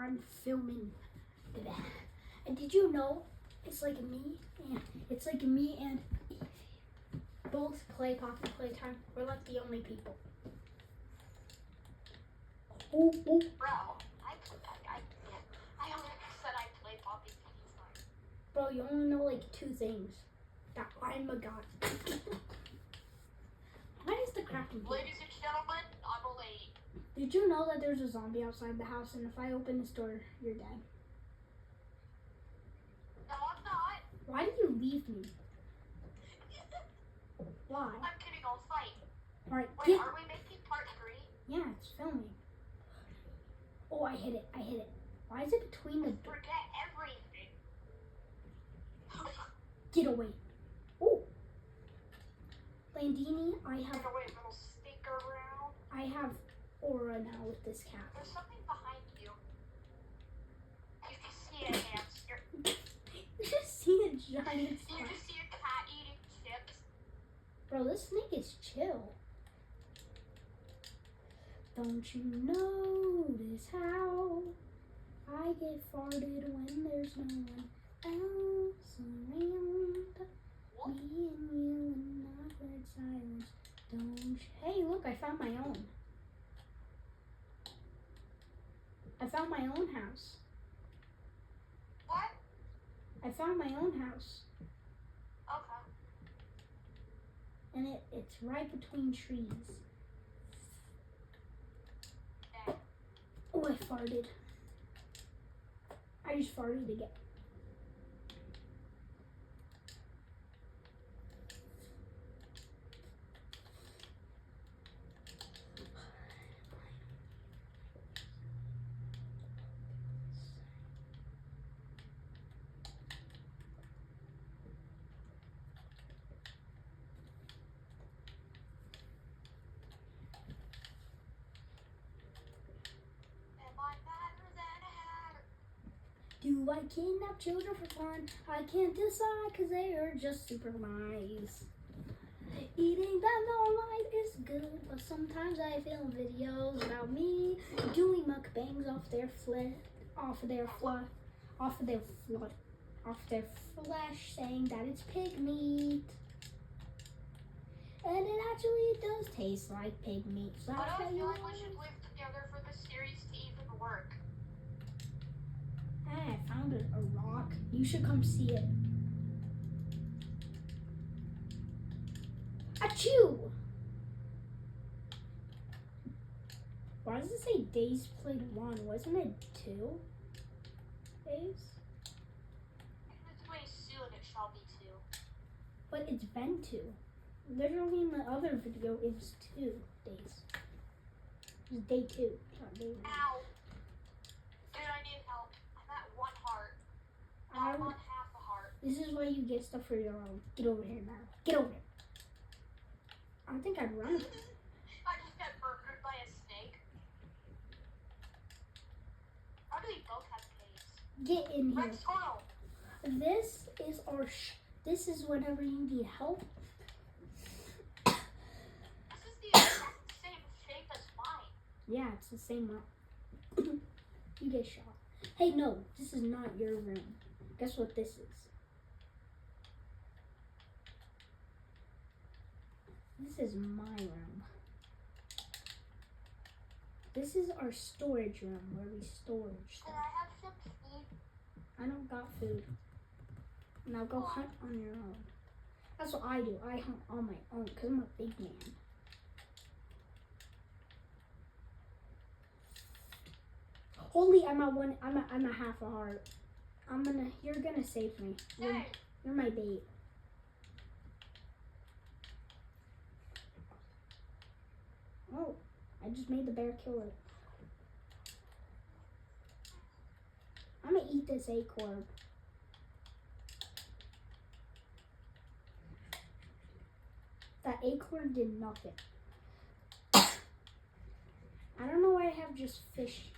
I'm filming. And did you know it's like me and both play Poppy Playtime. We're like the only people. Oh. Bro, I only said I play Poppy Playtime. Bro, you only know like 2 things. That I'm a god. Why is the crafting table? Ladies and gentlemen, I'm a lady. Did you know that there's a zombie outside the house, and if I open this door, you're dead? No, I'm not. Why did you leave me? Why? I'm kidding, I'll fight. Alright, Wait, are we making part 3? Yeah, it's filming. Oh, I hit it. Why is it between the door? Forget everything. Get away. Oh. Landini, I have Get away, little stink around. I have aura now with this cat. There's something behind you. You can see a hamster. You just see a giant You snake. just see a cat eating chips. Bro, this snake is chill. Don't you notice how I get farted when there's no one else around? What? Me and you in awkward silence. Don't you? Hey, look, I found my own. I found my own house. What? I found my own house. Okay. And it's right between trees. Okay. Oh, I farted. I just farted again. Am I madder than a hatter? Do I kidnap children for fun? I can't decide because they are just super nice. Eating them all night is good, but sometimes I film videos about me doing mukbangs off their flesh, saying that it's pig meat. And it actually does taste like pig meat. So Why that's do I how feel you like know. we should live together for this series to even work? Hey, I found a rock. You should come see it. Achoo! Why does it say days played 1? Wasn't it 2 days? It's way soon, it shall be 2. But it's been 2. Literally in the other video, it was 2 days. It was day 2, not day 1. Ow! Dude, I need help. I'm at 1 heart. Now I'm on half a heart. This is why you get stuff for your own. Get over here now. Get over here. I think I'd run. I just got burgered by a snake. How do we both have caves? Get in here. Red squirrel! This is our. This is whenever you need help. This is the exact same shape as mine. Yeah, it's the same room. You get shot. Hey, no, this is not your room. Guess what this is? This is my room. This is our storage room where we store Can stuff. I have some food? I don't got food. Now go hunt on your own. That's what I do. I hunt on my own because I'm a big man. Holy, I'm at half a heart. You're gonna save me. Hey! You're my bait. Oh, I just made the bear kill it. I'm gonna eat this acorn. That acorn did nothing. I don't know why I have just fish.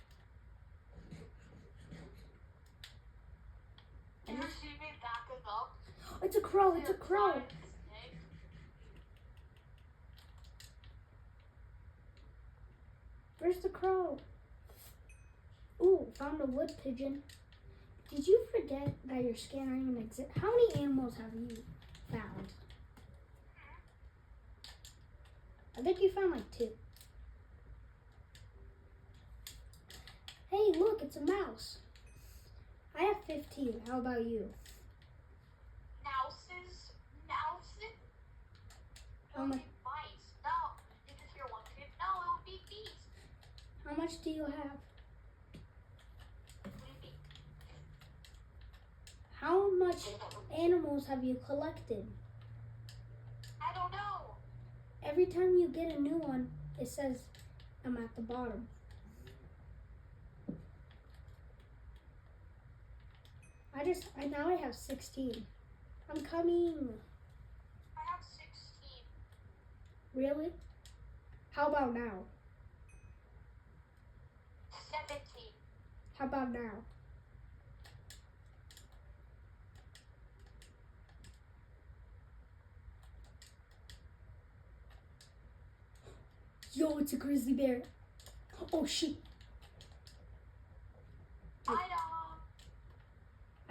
Do you see me backing up? It's a crow, it's a crow. Snake. Where's the crow? Ooh, found a wood pigeon. Did you forget that your scanner even exists? How many animals have you found? I think you found like 2. Hey, look, it's a mouse. I have 15. How about you? Mouses? Mouses? How much? Mice. No. Did you hear one kid? No, it would be bees. How much do you have? What do you mean? How much animals have you collected? I don't know. Every time you get a new one, it says I'm at the bottom. Now I have 16. I'm coming. I have 16. Really? How about now? 17. How about now? Yo, it's a grizzly bear. Oh shit.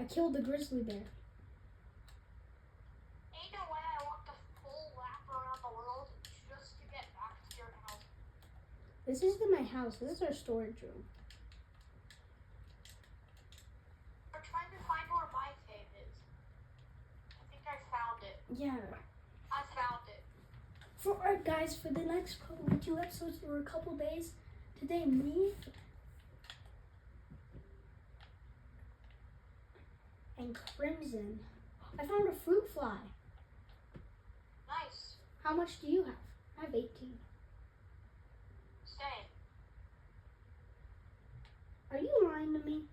I killed the grizzly bear. Ain't no way I walked a full lap around the world just to get back to your house. This isn't my house. This is our storage room. We're trying to find where my cave is. I think I found it. Yeah. I found it. For our guys, for the next probably 2 episodes or a couple days, today me and Crimson. I found a fruit fly. Nice. How much do you have? I have 18. Same. Are you lying to me?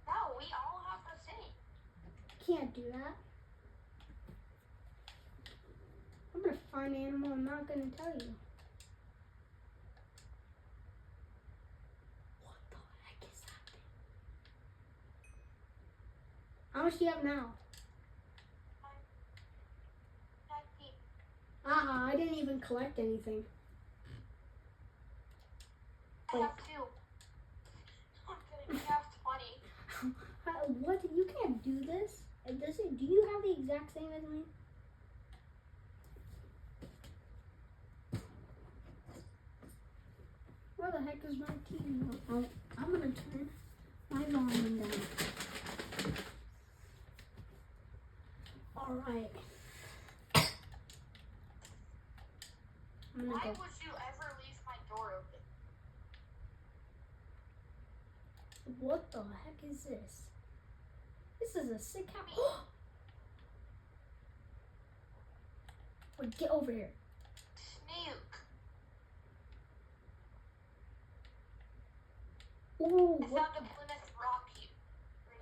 No, we all have the same. Can't do that. I'm gonna find an animal. I'm not gonna tell you. What the heck is that thing? How much do you have now? 19. I didn't even collect anything. I have 2. I'm kidding. I have 20. What? You can't do this. Do you have the exact same as me? Where the heck is my TV? Oh, I'm gonna turn my volume down. Alright. I'm gonna Why go. would you ever leave my door open? What the heck is this? This is a sick house. Wait, get over here. Snook. Ooh, I what? found a Plymouth Rock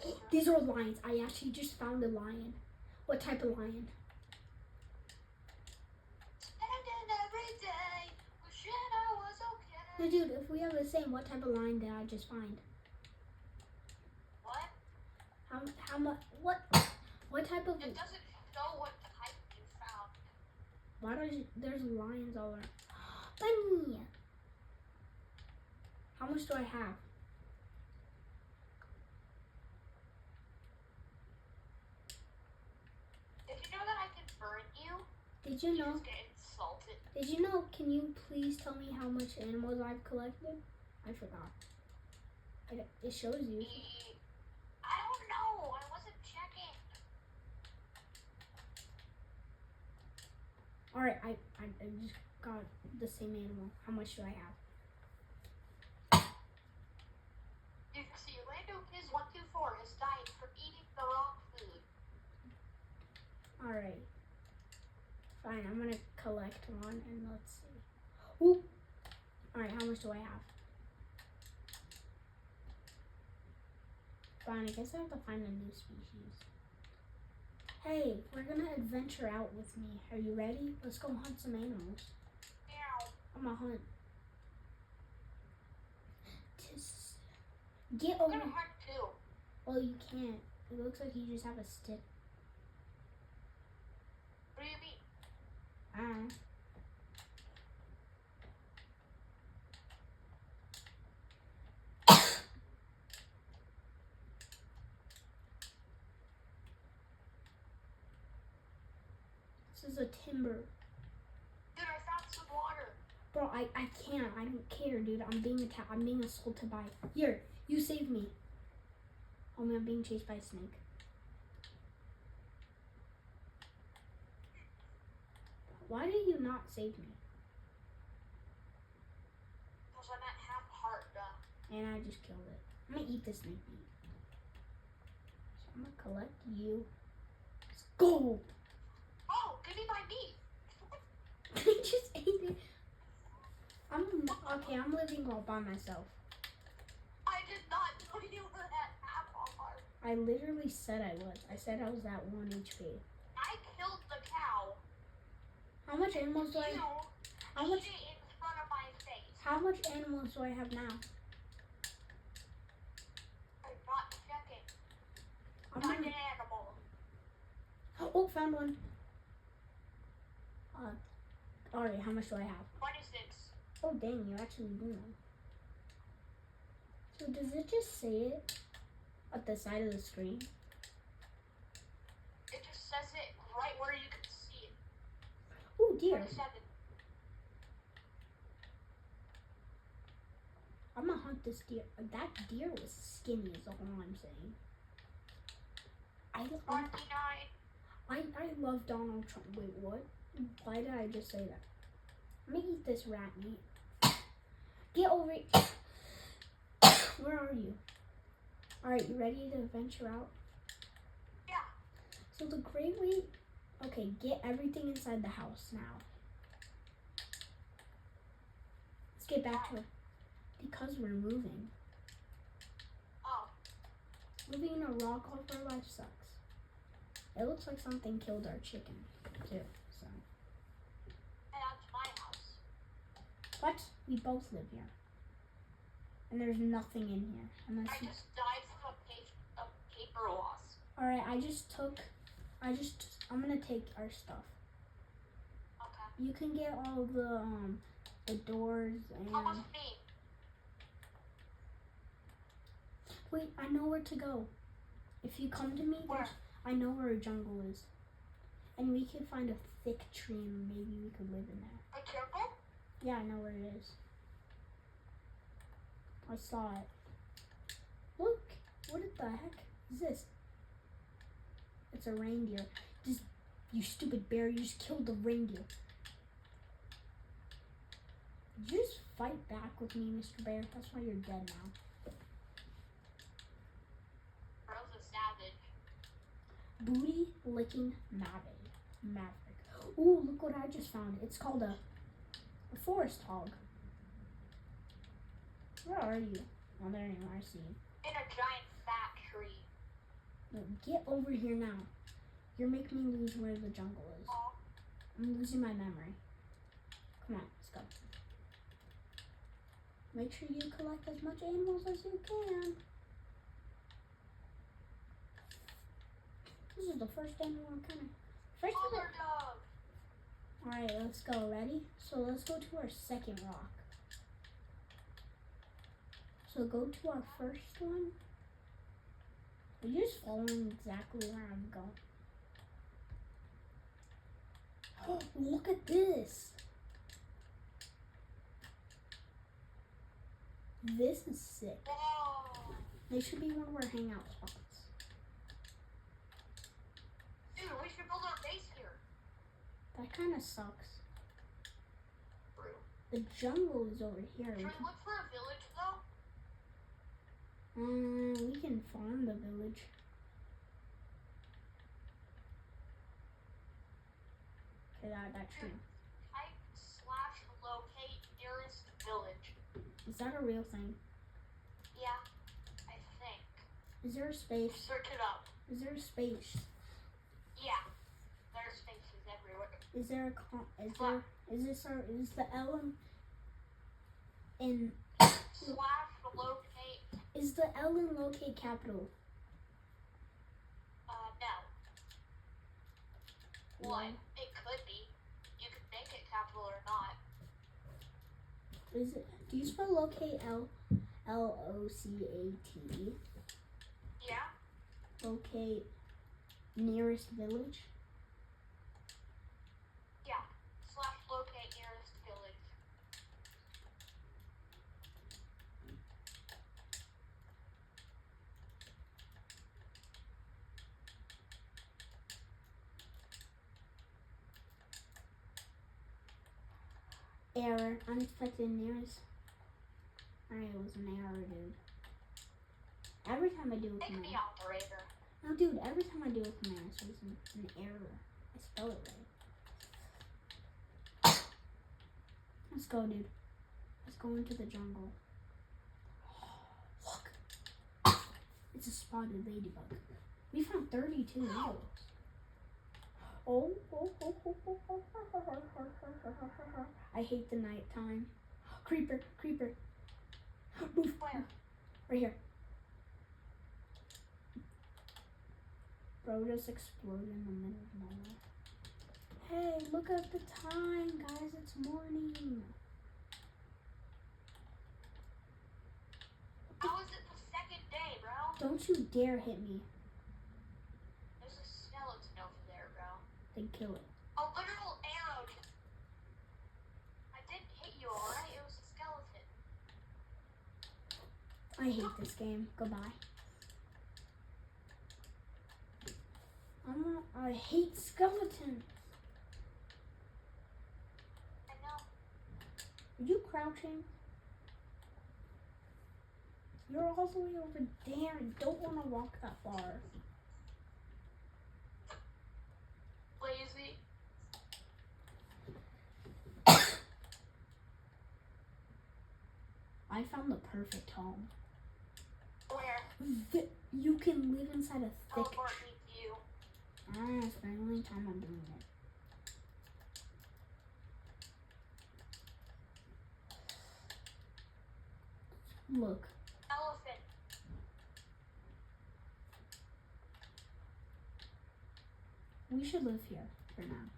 rooster. These are lions. I actually just found a lion. What type of lion? Spending every day wishing I was okay. No, dude, if we have the same, what type of lion did I just find? What? How much? What type of? It doesn't show what type you found. Why there's lions all around? Bunny. How much do I have? Did you know that I can burn you? Did you know? Just get insulted. Did you know? Can you please tell me how much animals I've collected? I forgot. It shows you. I don't know. I wasn't checking. All right, I just got the same animal. How much do I have? You can see Orlando Kiz 124 is dying from eating the wrong food. All right. Fine, I'm gonna collect one and let's see. Ooh. All right, how much do I have? Fine, I guess I have to find a new species. Hey, we're gonna adventure out with me. Are you ready? Let's go hunt some animals. Meow. I'm gonna hunt. Get I'm over. gonna hunt too. Well, you can't. It looks like you just have a stick. What do you mean? This is a timber. Dude, I found some water. Bro, I can't. I don't care, dude. I'm being attacked. I'm being assaulted by... Here, you save me. Oh, man, I'm being chased by a snake. Why did you not save me? Because I'm at half heart done. And I just killed it. I'm gonna eat this snake meat. So I'm gonna collect you. Let's go! Oh, give me my meat. I just ate it. I'm living all by myself. I did not know you were at half heart. I literally said I was. I said I was at 1 HP. I killed the cow. How much animals do I? You How much? ate it in front of my face. How much animals do I have now? I'm not checking. I'm Find gonna, an animal. oh, found one. Alright, how much do I have? 26. Oh, dang, you actually do know. So does it just say it at the side of the screen? It just says it right where you can see it. Oh, deer. 27. I'm gonna hunt this deer. That deer was skinny is all I'm saying. I love Donald Trump. Wait, what? Why did I just say that? Let me eat this rat meat. Get over it. Where are you? Alright, you ready to venture out? Yeah. So the great way... Okay, get everything inside the house now. Let's get back to it. Because we're moving. Oh. Living in a rock all of our life sucks. It looks like something killed our chicken, too, so. And that's my house. But we both live here. And there's nothing in here. Unless I just died from a paper loss. Alright, I'm gonna take our stuff. Okay. You can get all the doors and... How much meat? Wait, I know where to go. If you come to me, Where? I know where a jungle is. And we can find a thick tree and maybe we could live in there. A jungle? Yeah, I know where it is. I saw it. Look, what the heck is this? It's a reindeer. Just, you stupid bear, you just killed the reindeer. Did you just fight back with me, Mr. Bear? That's why you're dead now. Bro's a savage. Booty licking maverick. Ooh, look what I just found. It's called a forest hog. Where are you? Oh, there you are. I see you. In a giant fat tree. No, get over here now. You're making me lose where the jungle is. Oh. I'm losing my memory. Come on, let's go. Make sure you collect as much animals as you can. This is the first animal I'm kind of... Color dog. Alright, let's go. Ready? So let's go to our second rock. So go to our first one. Are you just following exactly where I'm going? Oh, look at this. This is sick. Whoa. They should be one of our hangout spots. Dude, we should build our base here. That kind of sucks. True. The jungle is over here. Should we look for a village though? We can farm the village. Okay, that's true. Type / locate nearest village. Is that a real thing? Yeah, I think. Is there a space? Search it up. Is there a space? Yeah, there's spaces everywhere. Is there a is the L in / locate. is the L in locate capital? No. What? It could be. You could make it capital or not. Is it? Do you spell locate Locate? Yeah. Locate nearest village. Error. Unexpected news. Alright, it was an error, dude. Every time I do a Take command. me, operator. No, dude, every time I do a command, it's always an error. I spell it right. Let's go, dude. Let's go into the jungle. Look. It's a spotted ladybug. We found 32 arrows. Oh. I hate the nighttime. Creeper. Move. Where? Right here. Bro just exploded in the middle of nowhere. Hey, look at the time, guys. It's morning. How is it the second day, bro? Don't you dare hit me. There's a skeleton over there, bro. Then kill it. A literal arrow. I didn't hit you, alright? It was a skeleton. I hate this game. Goodbye. I hate skeletons. I know. Are you crouching? You're all the way over there and don't want to walk that far. Lazy. I found the perfect home. Where? You can live inside a thick Teleport me to you. It's the only time I'm doing it. Look. Elephant. We should live here for now.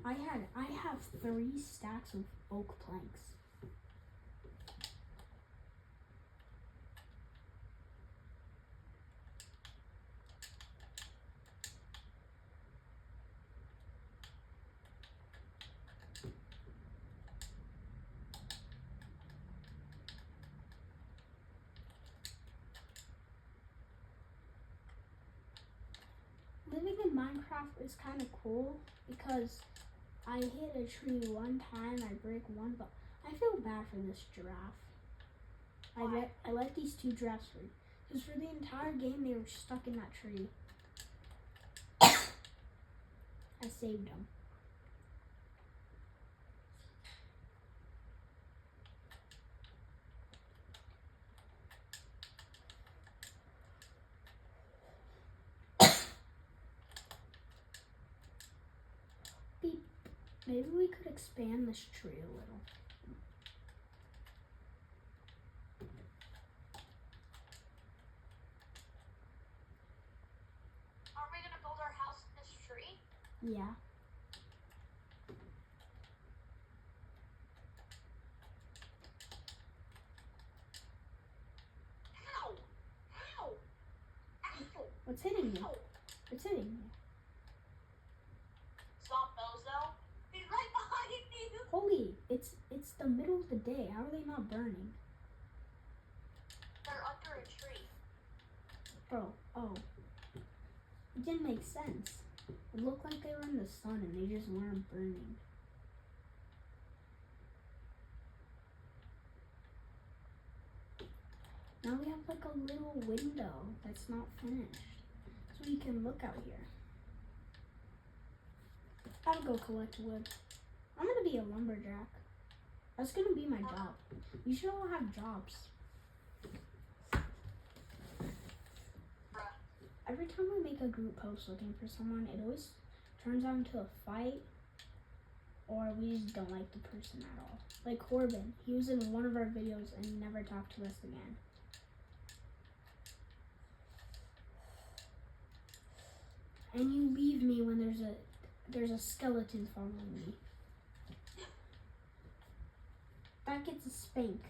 I know. I have 3 stacks of oak planks. Living in Minecraft is kind of cool because I hit a tree one time, I break one, but I feel bad for this giraffe. I let these 2 giraffes free because for the entire game they were stuck in that tree. I saved them. Beep. Maybe we could expand this tree a little. Are we gonna build our house in this tree? Yeah. How? How? Ow. What's hitting you? Ow. What's hitting you? Stop, Bozo. He's right behind me. Holy, it's the middle of the day. How are they not burning? They're under a tree. Bro, oh. It didn't make sense. It looked like they were in the sun and they just weren't burning. Now we have like a little window that's not finished. So we can look out here. I'll go collect wood. I'm gonna be a lumberjack. That's gonna be my job. You should all have jobs. Every time we make a group post looking for someone, it always turns out into a fight or we just don't like the person at all. Like Corbin, he was in one of our videos and never talked to us again. And you leave me when there's a skeleton following me. That gets a spank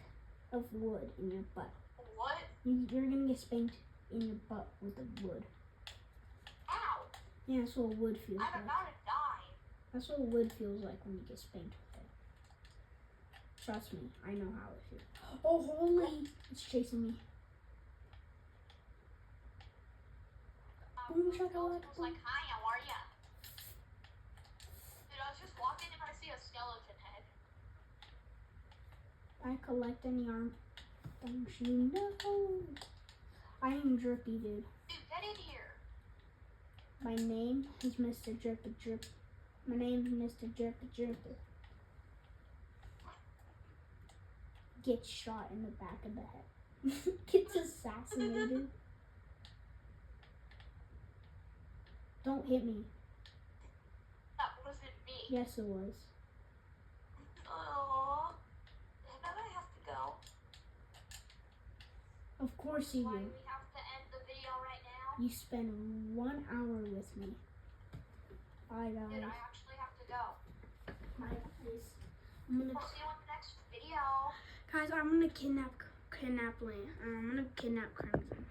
of wood in your butt. What? You're gonna get spanked in your butt with the wood. Ow. Yeah, that's what wood feels I'm like. about to die. That's what wood feels like when you get spanked with it. Trust me, I know how it feels. Oh, holy! It's chasing me. Boom, shakalaka, Bozo's like, hi, how are ya? skeleton head. I collect any arm. Don't you know? I am Drippy, dude. Dude, get in here. My name is Mr. Drippy Drip. My name is Mr. Drippy Drippy. Gets shot in the back of the head. Gets assassinated. Don't hit me. That wasn't me. Yes, it was. Oh, now I have to go. Of course you Why do. do we have to end the video right now? You spend 1 hour with me. Bye, Dude, guys. I actually have to go. Bye, guys. I'm gonna, I'll see you in the next video. guys, I'm gonna kidnap Lane. I'm gonna kidnap Crimson.